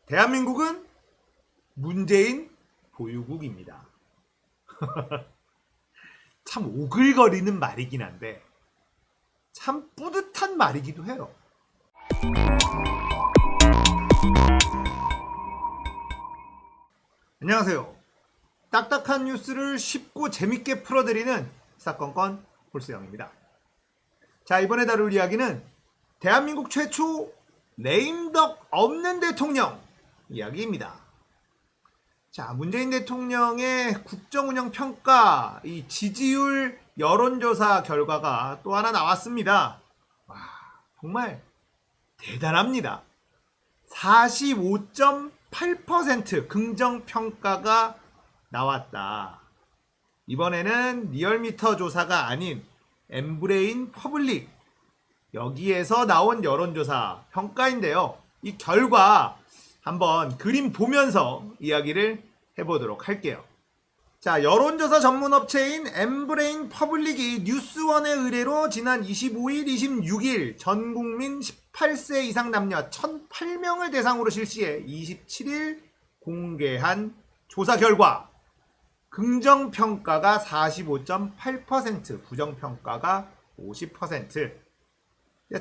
대한민국은 문재인 보유국입니다. 참 오글거리는 말이긴 한데 참 뿌듯한 말이기도 해요. 안녕하세요. 딱딱한 뉴스를 쉽고 재밌게 풀어드리는 사건건 홀수영입니다. 자, 이번에 다룰 이야기는 대한민국 최초 레임덕 없는 대통령 이야기입니다. 자, 문재인 대통령의 국정운영 평가, 이 지지율 여론조사 결과가 또 하나 나왔습니다. 와, 정말 대단합니다. 45.8% 긍정평가가 나왔다. 이번에는 리얼미터 조사가 아닌 엠브레인 퍼블릭, 여기에서 나온 여론조사 평가인데요. 이 결과 한번 그림 보면서 이야기를 해보도록 할게요. 자, 여론조사 전문업체인 엠브레인 퍼블릭이 뉴스원의 의뢰로 지난 25일, 26일 전국민 18세 이상 남녀 1,008명을 대상으로 실시해 27일 공개한 조사 결과 긍정평가가 45.8%, 부정평가가 50%.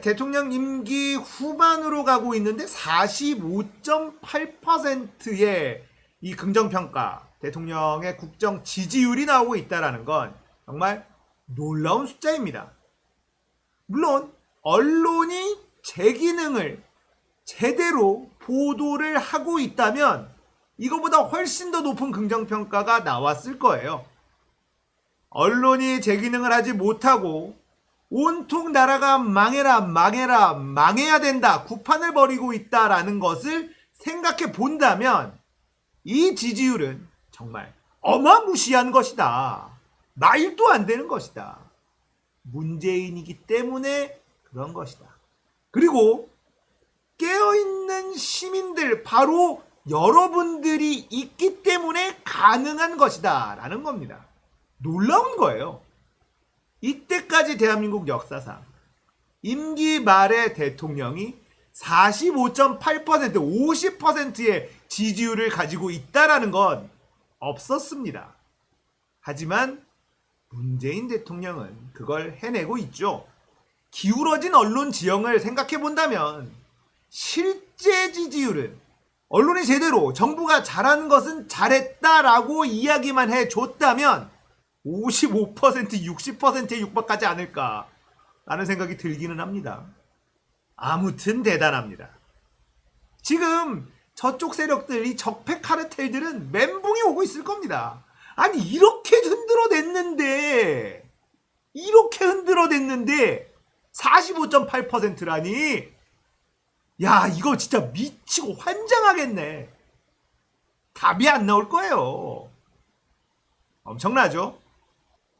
대통령 임기 후반으로 가고 있는데 45.8%의 이 긍정평가, 대통령의 국정 지지율이 나오고 있다는 건 정말 놀라운 숫자입니다. 물론 언론이 제 기능을 제대로 보도를 하고 있다면 이거보다 훨씬 더 높은 긍정평가가 나왔을 거예요. 언론이 제 기능을 하지 못하고 온통 나라가 망해라 망해야 된다, 구판을 벌이고 있다라는 것을 생각해 본다면 이 지지율은 정말 어마무시한 것이다. 말도 안 되는 것이다. 문재인이기 때문에 그런 것이다. 그리고 깨어있는 시민들, 바로 여러분들이 있기 때문에 가능한 것이다 라는 겁니다. 놀라운 거예요. 이때까지 대한민국 역사상 임기 말에 대통령이 45.8%, 50%의 지지율을 가지고 있다라는 건 없었습니다. 하지만 문재인 대통령은 그걸 해내고 있죠. 기울어진 언론 지형을 생각해 본다면 실제 지지율은 언론이 제대로 정부가 잘하는 것은 잘했다라고 이야기만 해줬다면 55%, 60%에 육박하지 않을까라는 생각이 들기는 합니다. 아무튼 대단합니다. 지금 저쪽 세력들, 이 적폐 카르텔들은 멘붕이 오고 있을 겁니다. 아니 이렇게 흔들어댔는데 45.8%라니, 야 이거 진짜 미치고 환장하겠네. 답이 안 나올 거예요. 엄청나죠?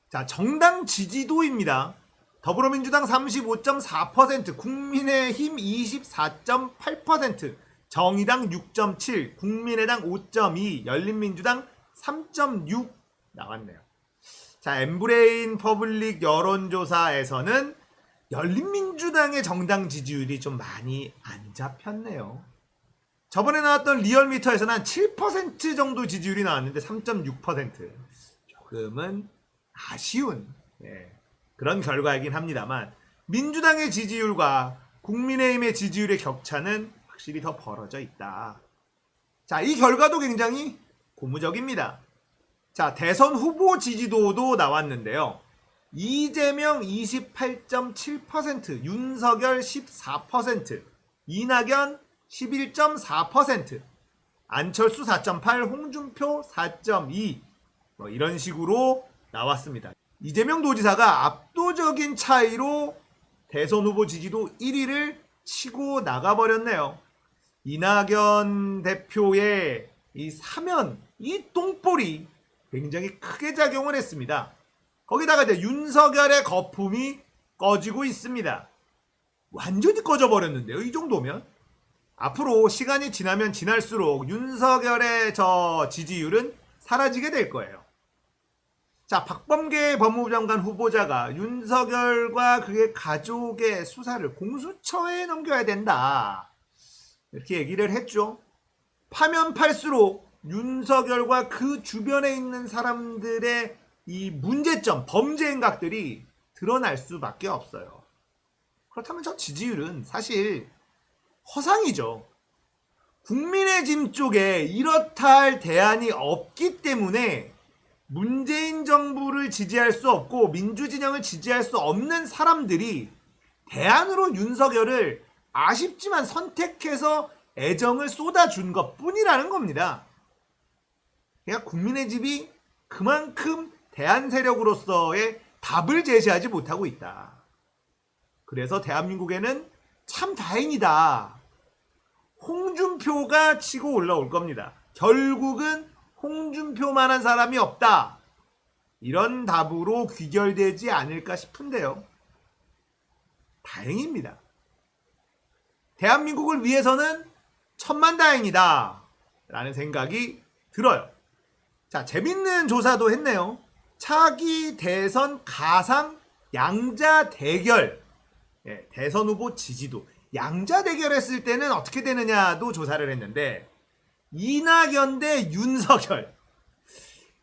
자, 정당 지지도입니다. 더불어민주당 35.4%, 국민의힘 24.8%, 정의당 6.7%, 국민의당 5.2%, 열린민주당 3.6% 나왔네요. 자, 엠브레인 퍼블릭 여론조사에서는 열린민주당의 정당 지지율이 좀 많이 안 잡혔네요. 저번에 나왔던 리얼미터에서는 한 7% 정도 지지율이 나왔는데 3.6%. 조금은 아쉬운 그런 결과이긴 합니다만 민주당의 지지율과 국민의힘의 지지율의 격차는 확실히 더 벌어져 있다. 자, 이 결과도 굉장히 고무적입니다. 자, 대선 후보 지지도도 나왔는데요. 이재명 28.7%, 윤석열 14%, 이낙연 11.4%, 안철수 4.8%, 홍준표 4.2%, 뭐 이런 식으로 나왔습니다. 이재명 도지사가 압도적인 차이로 대선 후보 지지도 1위를 치고 나가버렸네요. 이낙연 대표의 이 사면, 이 똥볼이 굉장히 크게 작용을 했습니다. 거기다가 이제 윤석열의 거품이 꺼지고 있습니다. 완전히 꺼져버렸는데요. 이 정도면 앞으로 시간이 지나면 지날수록 윤석열의 저 지지율은 사라지게 될 거예요. 자, 박범계 법무부 장관 후보자가 윤석열과 그의 가족의 수사를 공수처에 넘겨야 된다, 이렇게 얘기를 했죠. 파면 팔수록 윤석열과 그 주변에 있는 사람들의 이 문제점, 범죄 행각들이 드러날 수밖에 없어요. 그렇다면 저 지지율은 사실 허상이죠. 국민의 짐 쪽에 이렇다 할 대안이 없기 때문에 문재인 정부를 지지할 수 없고 민주진영을 지지할 수 없는 사람들이 대안으로 윤석열을 아쉽지만 선택해서 애정을 쏟아준 것 뿐이라는 겁니다. 그러니까 국민의 집이 그만큼 대안 세력으로서의 답을 제시하지 못하고 있다. 그래서 대한민국에는 참 다행이다. 홍준표가 치고 올라올 겁니다. 결국은 홍준표만한 사람이 없다. 이런 답으로 귀결되지 않을까 싶은데요. 다행입니다. 대한민국을 위해서는 천만다행이다 라는 생각이 들어요. 자, 재밌는 조사도 했네요. 차기 대선 가상 양자 대결, 대선 후보 지지도 양자 대결했을 때는 어떻게 되느냐도 조사를 했는데 이낙연 대 윤석열.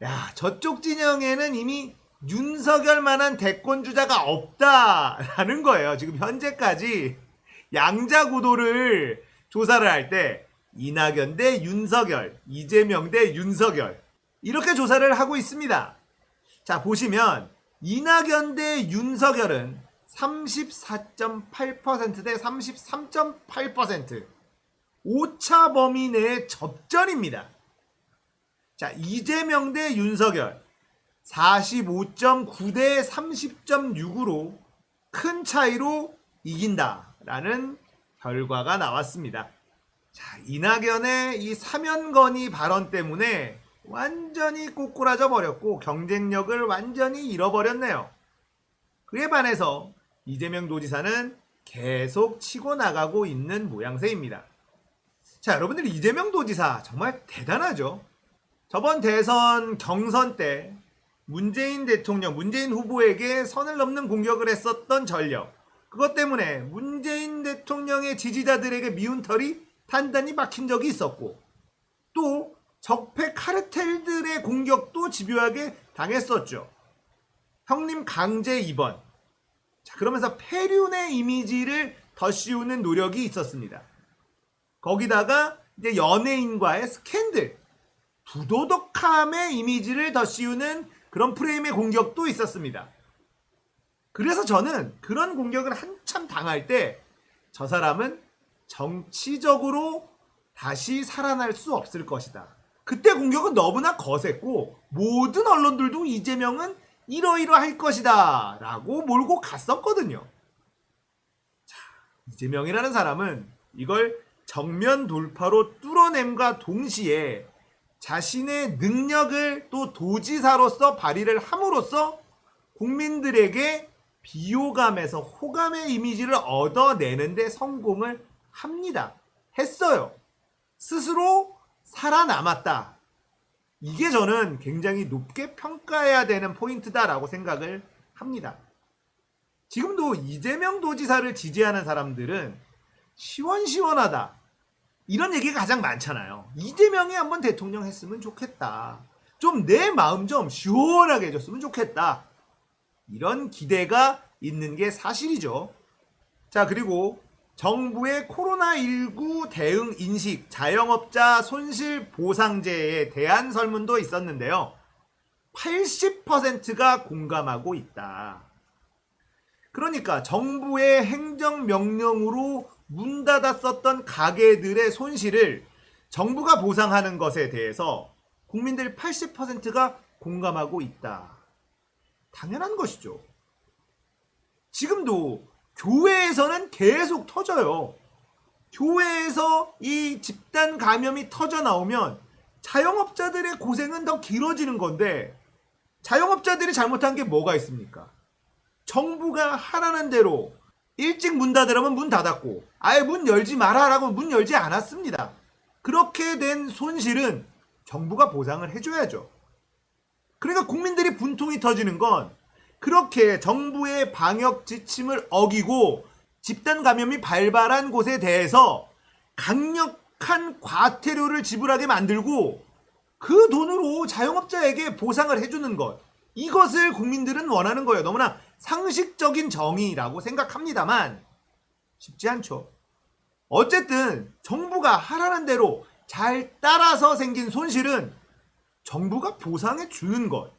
야, 저쪽 진영에는 이미 윤석열만한 대권 주자가 없다라는 거예요. 지금 현재까지 양자 구도를 조사를 할 때 이낙연 대 윤석열, 이재명 대 윤석열 이렇게 조사를 하고 있습니다. 자, 보시면 이낙연 대 윤석열은 34.8% 대 33.8%. 오차 범위 내의 접전입니다. 자, 이재명 대 윤석열 45.9 대 30.6으로 큰 차이로 이긴다라는 결과가 나왔습니다. 자, 이낙연의 이 사면건의 발언 때문에 완전히 꼬꾸라져 버렸고 경쟁력을 완전히 잃어버렸네요. 그에 반해서 이재명 도지사는 계속 치고 나가고 있는 모양새입니다. 자, 여러분들 이재명 도지사 정말 대단하죠. 저번 대선 경선 때 문재인 대통령, 문재인 후보에게 선을 넘는 공격을 했었던 전력. 그것 때문에 문재인 대통령의 지지자들에게 미운 털이 단단히 박힌 적이 있었고 또 적폐 카르텔들의 공격도 집요하게 당했었죠. 형님 강제 입원. 자, 그러면서 폐륜의 이미지를 더 씌우는 노력이 있었습니다. 거기다가 이제 연예인과의 스캔들, 부도덕함의 이미지를 더 씌우는 그런 프레임의 공격도 있었습니다. 그래서 저는 그런 공격을 한참 당할 때 저 사람은 정치적으로 다시 살아날 수 없을 것이다. 그때 공격은 너무나 거셌고 모든 언론들도 이재명은 이러이러할 것이다 라고 몰고 갔었거든요. 자, 이재명이라는 사람은 이걸 정면 돌파로 뚫어냄과 동시에 자신의 능력을 또 도지사로서 발휘를 함으로써 국민들에게 비호감에서 호감의 이미지를 얻어내는데 성공을 합니다. 했어요. 스스로 살아남았다. 이게 저는 굉장히 높게 평가해야 되는 포인트다라고 생각을 합니다. 지금도 이재명 도지사를 지지하는 사람들은 시원시원하다. 이런 얘기가 가장 많잖아요. 이재명이 한번 대통령 했으면 좋겠다. 좀 내 마음 좀 시원하게 해줬으면 좋겠다. 이런 기대가 있는 게 사실이죠. 자, 그리고 정부의 코로나19 대응 인식 자영업자 손실 보상제에 대한 설문도 있었는데요. 80%가 공감하고 있다. 그러니까 정부의 행정명령으로 문 닫았었던 가게들의 손실을 정부가 보상하는 것에 대해서 국민들 80%가 공감하고 있다. 당연한 것이죠. 지금도 교회에서는 계속 터져요. 교회에서 이 집단 감염이 터져 나오면 자영업자들의 고생은 더 길어지는 건데 자영업자들이 잘못한 게 뭐가 있습니까? 정부가 하라는 대로 일찍 문 닫으라면 문 닫았고 아예 문 열지 마라라고 문 열지 않았습니다. 그렇게 된 손실은 정부가 보상을 해줘야죠. 그러니까 국민들이 분통이 터지는 건 그렇게 정부의 방역 지침을 어기고 집단 감염이 발발한 곳에 대해서 극한 과태료를 지불하게 만들고 그 돈으로 자영업자에게 보상을 해주는 것. 이것을 국민들은 원하는 거예요. 너무나 상식적인 정의라고 생각합니다만 쉽지 않죠. 어쨌든 정부가 하라는 대로 잘 따라서 생긴 손실은 정부가 보상해 주는 것.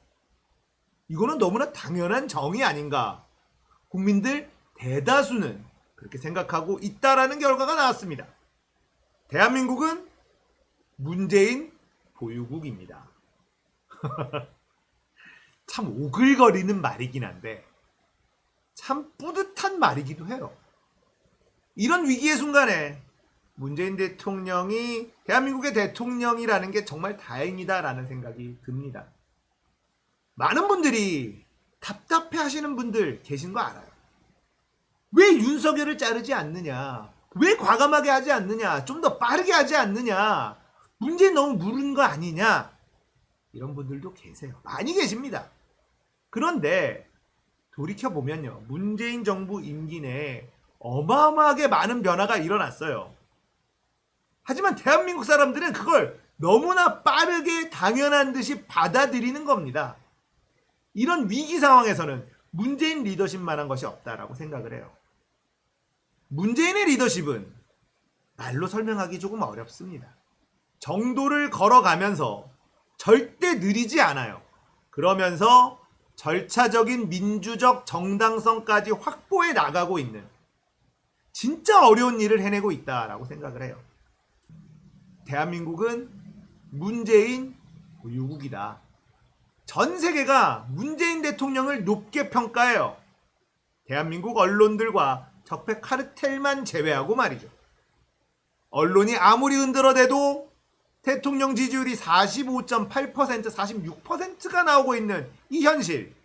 이거는 너무나 당연한 정의 아닌가. 국민들 대다수는 그렇게 생각하고 있다라는 결과가 나왔습니다. 대한민국은 문재인 보유국입니다. 참 오글거리는 말이긴 한데 참 뿌듯한 말이기도 해요. 이런 위기의 순간에 문재인 대통령이 대한민국의 대통령이라는 게 정말 다행이다라는 생각이 듭니다. 많은 분들이 답답해 하시는 분들 계신 거 알아요. 왜 윤석열을 자르지 않느냐? 왜 과감하게 하지 않느냐? 좀 더 빠르게 하지 않느냐? 문재인 너무 무른 거 아니냐? 이런 분들도 계세요. 많이 계십니다. 그런데 돌이켜보면요. 문재인 정부 임기 내에 어마어마하게 많은 변화가 일어났어요. 하지만 대한민국 사람들은 그걸 너무나 빠르게 당연한 듯이 받아들이는 겁니다. 이런 위기 상황에서는 문재인 리더십만한 것이 없다라고 생각을 해요. 문재인의 리더십은 말로 설명하기 조금 어렵습니다. 정도를 걸어가면서 절대 느리지 않아요. 그러면서 절차적인 민주적 정당성까지 확보해 나가고 있는 진짜 어려운 일을 해내고 있다라고 생각을 해요. 대한민국은 문재인 보유국이다. 전 세계가 문재인 대통령을 높게 평가해요. 대한민국 언론들과 적폐 카르텔만 제외하고 말이죠. 언론이 아무리 흔들어대도 대통령 지지율이 45.8%, 46%가 나오고 있는 이 현실.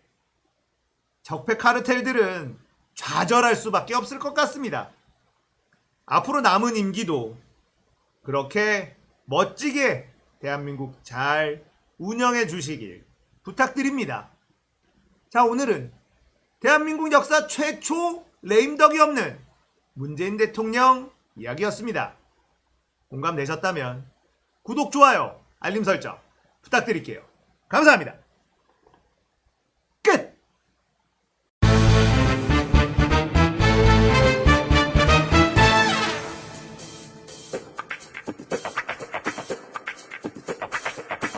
적폐 카르텔들은 좌절할 수밖에 없을 것 같습니다. 앞으로 남은 임기도 그렇게 멋지게 대한민국 잘 운영해 주시길 부탁드립니다. 자, 오늘은 대한민국 역사 최초 레임덕이 없는 문재인 대통령 이야기였습니다. 공감되셨다면 구독, 좋아요, 알림 설정 부탁드릴게요. 감사합니다.